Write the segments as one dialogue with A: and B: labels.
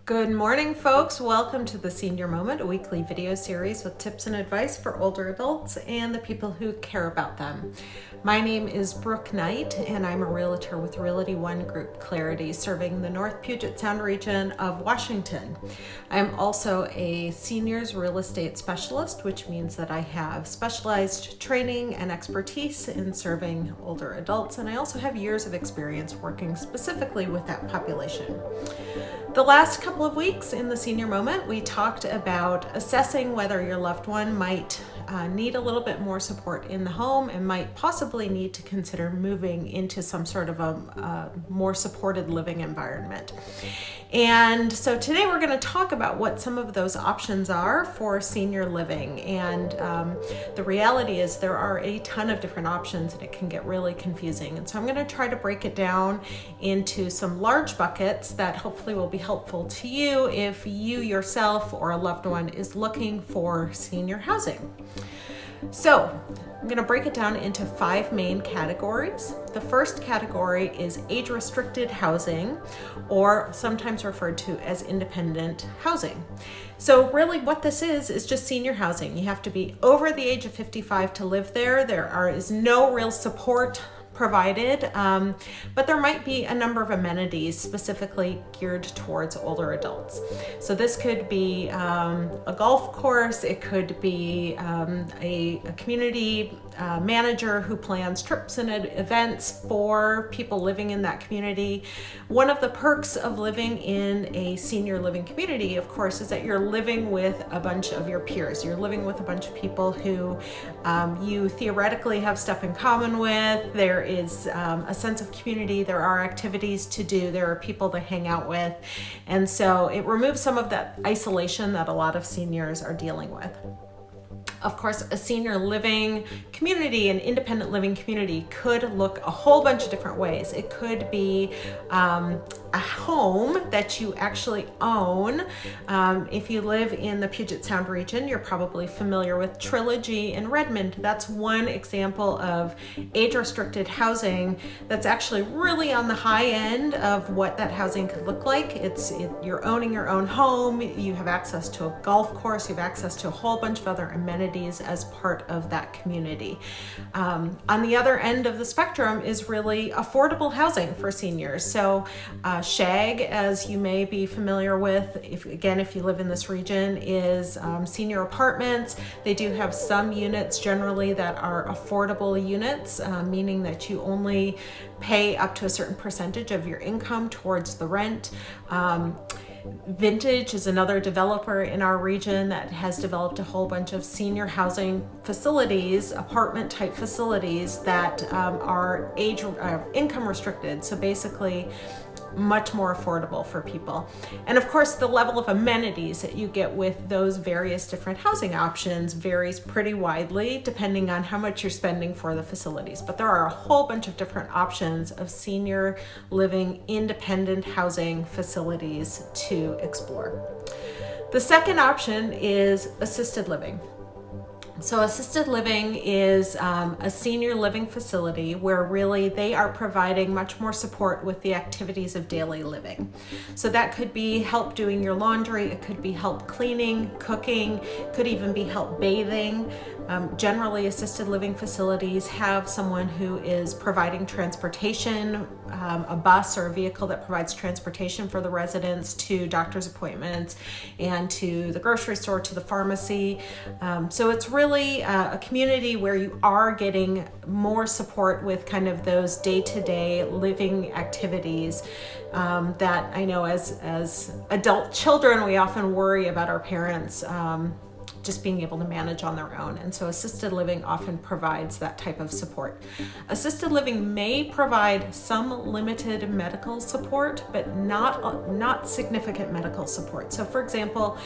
A: Good morning, folks. Welcome to the Senior Moment, a weekly video series with tips and advice for older adults and the people who care about them. My name is Brooke Knight, and I'm a realtor with Realty One Group Clarity, serving the North Puget Sound region of Washington. I'm also a seniors real estate specialist, which means that I have specialized training and expertise in serving older adults, and I also have years of experience working specifically with that population. The last couple of weeks in the Senior Moment, we talked about assessing whether your loved one might need a little bit more support in the home and might possibly need to consider moving into some sort of a more supported living environment. And so today we're going to talk about what some of those options are for senior living. And the reality is there are a ton of different options and it can get really confusing. And so I'm going to try to break it down into some large buckets that hopefully will be helpful to you if you yourself or a loved one is looking for senior housing. So I'm going to break it down into 5 main categories. The first category is age-restricted housing, or sometimes referred to as independent housing. So really what this is just senior housing. You have to be over the age of 55 to live there. There is no real support provided, but there might be a number of amenities specifically geared towards older adults. So this could be a golf course, it could be a community manager who plans trips and events for people living in that community. One of the perks of living in a senior living community, of course, is that you're living with a bunch of your peers. You're living with a bunch of people who you theoretically have stuff in common with. There is a sense of community. There are activities to do. There are people to hang out with. And so it removes some of that isolation that a lot of seniors are dealing with. Of course, a senior living community, an independent living community could look a whole bunch of different ways. It could be a home that you actually own. If you live in the Puget Sound region, you're probably familiar with Trilogy in Redmond. That's one example of age-restricted housing that's actually really on the high end of what that housing could look like. You're owning your own home, you have access to a golf course, you have access to a whole bunch of other amenities as part of that community. On the other end of the spectrum is really affordable housing for seniors. So SHAG, as you may be familiar with, if you live in this region, is senior apartments. They do have some units generally that are affordable units, meaning that you only pay up to a certain percentage of your income towards the rent. Vintage is another developer in our region that has developed a whole bunch of senior housing facilities, apartment type facilities that are income restricted. So basically much more affordable for people. And of course, the level of amenities that you get with those various different housing options varies pretty widely depending on how much you're spending for the facilities. But there are a whole bunch of different options of senior living independent housing facilities to explore. The second option is assisted living. So assisted living is a senior living facility where really they are providing much more support with the activities of daily living. So that could be help doing your laundry, it could be help cleaning, cooking, could even be help bathing. Generally, assisted living facilities have someone who is providing transportation, a bus or a vehicle that provides transportation for the residents to doctor's appointments and to the grocery store, to the pharmacy. So it's really a community where you are getting more support with kind of those day-to-day living activities that I know as adult children, we often worry about our parents just being able to manage on their own. And so assisted living often provides that type of support. Assisted living may provide some limited medical support, but not significant medical support. So for example,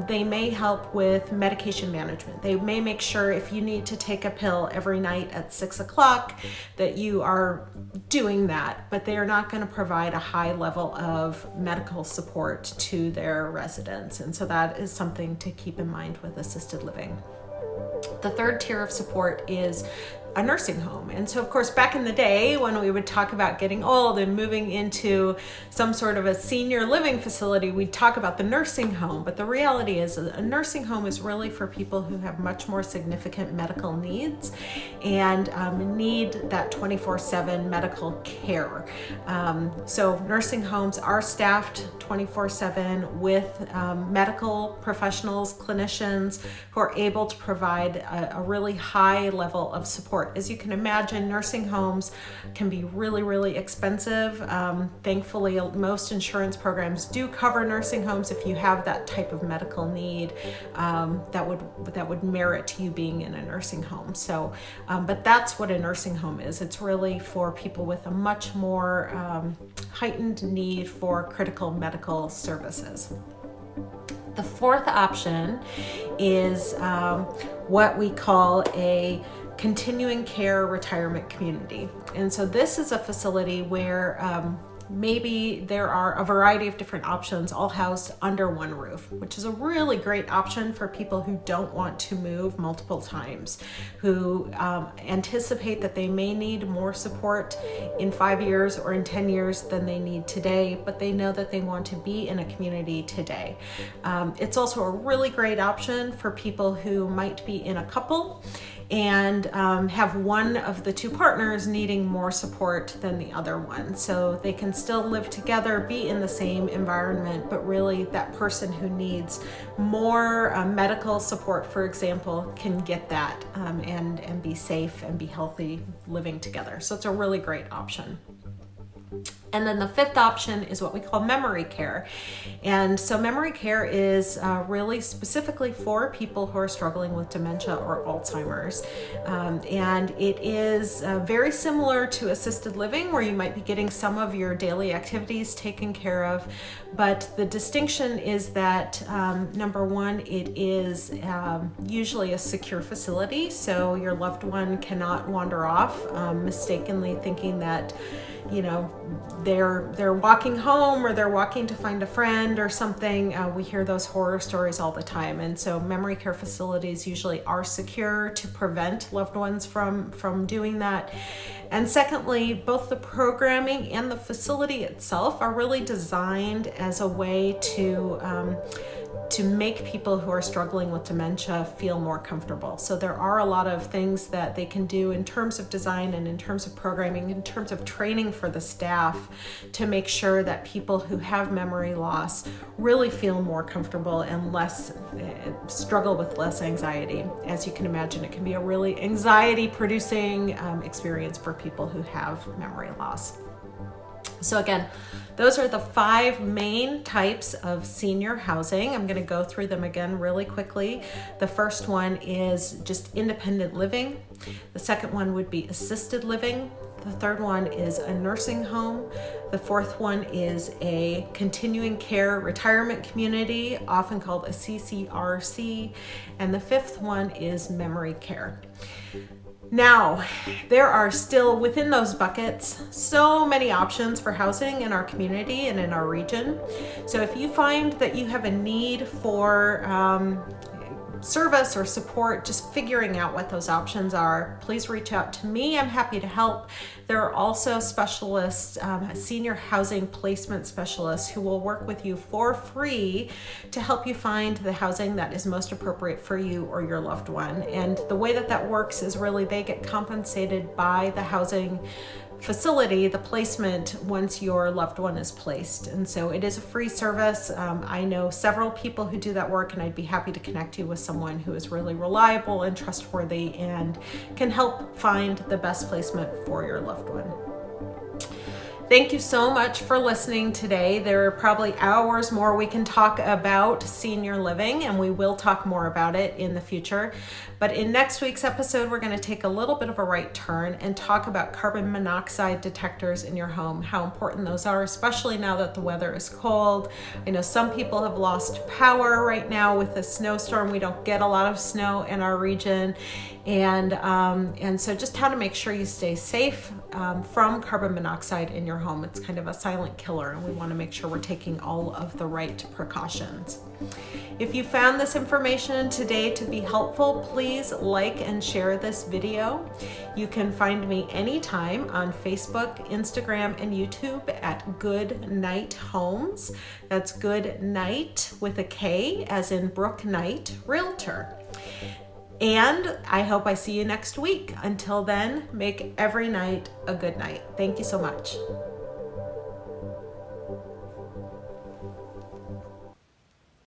A: they may help with medication management. They may make sure if you need to take a pill every night at 6 o'clock that you are doing that, but they are not going to provide a high level of medical support to their residents. And so that is something to keep in mind with assisted living. The third tier of support is a nursing home. And so of course, back in the day when we would talk about getting old and moving into some sort of a senior living facility, we'd talk about the nursing home. But the reality is a nursing home is really for people who have much more significant medical needs and need that 24/7 medical care. So nursing homes are staffed 24/7 with medical professionals, clinicians who are able to provide a really high level of support. As you can imagine, nursing homes can be really, really expensive. Thankfully, most insurance programs do cover nursing homes if you have that type of medical need that would merit you being in a nursing home. So, but that's what a nursing home is. It's really for people with a much more heightened need for critical medical services. The fourth option is what we call a continuing care retirement community. And so this is a facility where maybe there are a variety of different options all housed under one roof, which is a really great option for people who don't want to move multiple times, who anticipate that they may need more support in 5 years or in 10 years than they need today, but they know that they want to be in a community today. It's also a really great option for people who might be in a couple and have one of the two partners needing more support than the other one. So they can still live together, be in the same environment, but really that person who needs more medical support, for example, can get that and be safe and be healthy living together. So it's a really great option. And then the fifth option is what we call memory care. And so memory care is really specifically for people who are struggling with dementia or Alzheimer's. And it is very similar to assisted living, where you might be getting some of your daily activities taken care of. But the distinction is that, number one, it is usually a secure facility. So your loved one cannot wander off mistakenly thinking that they're walking home or they're walking to find a friend or something. We hear those horror stories all the time. And so memory care facilities usually are secure to prevent loved ones from doing that. And secondly, both the programming and the facility itself are really designed as a way to make people who are struggling with dementia feel more comfortable. So there are a lot of things that they can do in terms of design and in terms of programming, in terms of training for the staff to make sure that people who have memory loss really feel more comfortable and less struggle with less anxiety. As you can imagine, it can be a really anxiety-producing experience for people who have memory loss. So again, those are the 5 main types of senior housing. I'm going to go through them again really quickly. The first one is just independent living. The second one would be assisted living. The third one is a nursing home. The fourth one is a continuing care retirement community, often called a CCRC. And the fifth one is memory care. Now, there are still within those buckets so many options for housing in our community and in our region. So if you find that you have a need for service or support, just figuring out what those options are, please reach out to me. I'm happy to help. There are also specialists, senior housing placement specialists, who will work with you for free to help you find the housing that is most appropriate for you or your loved one. And the way that that works is really they get compensated by the housing facility, the placement, once your loved one is placed. And so it is a free service. I know several people who do that work, and I'd be happy to connect you with someone who is really reliable and trustworthy and can help find the best placement for your loved one. Thank you so much for listening today. There are probably hours more we can talk about senior living, and we will talk more about it in the future. But in next week's episode, we're going to take a little bit of a right turn and talk about carbon monoxide detectors in your home, how important those are, especially now that the weather is cold. I know some people have lost power right now with the snowstorm. We don't get a lot of snow in our region. And so just how to make sure you stay safe from carbon monoxide in your home. It's kind of a silent killer, and we want to make sure we're taking all of the right precautions. If you found this information today to be helpful, please like and share this video. You can find me anytime on Facebook, Instagram, and YouTube at Good Night Homes. That's Good Night with a K, as in Brooke Knight, Realtor. And I hope I see you next week. Until then, make every night a good night. Thank you so much.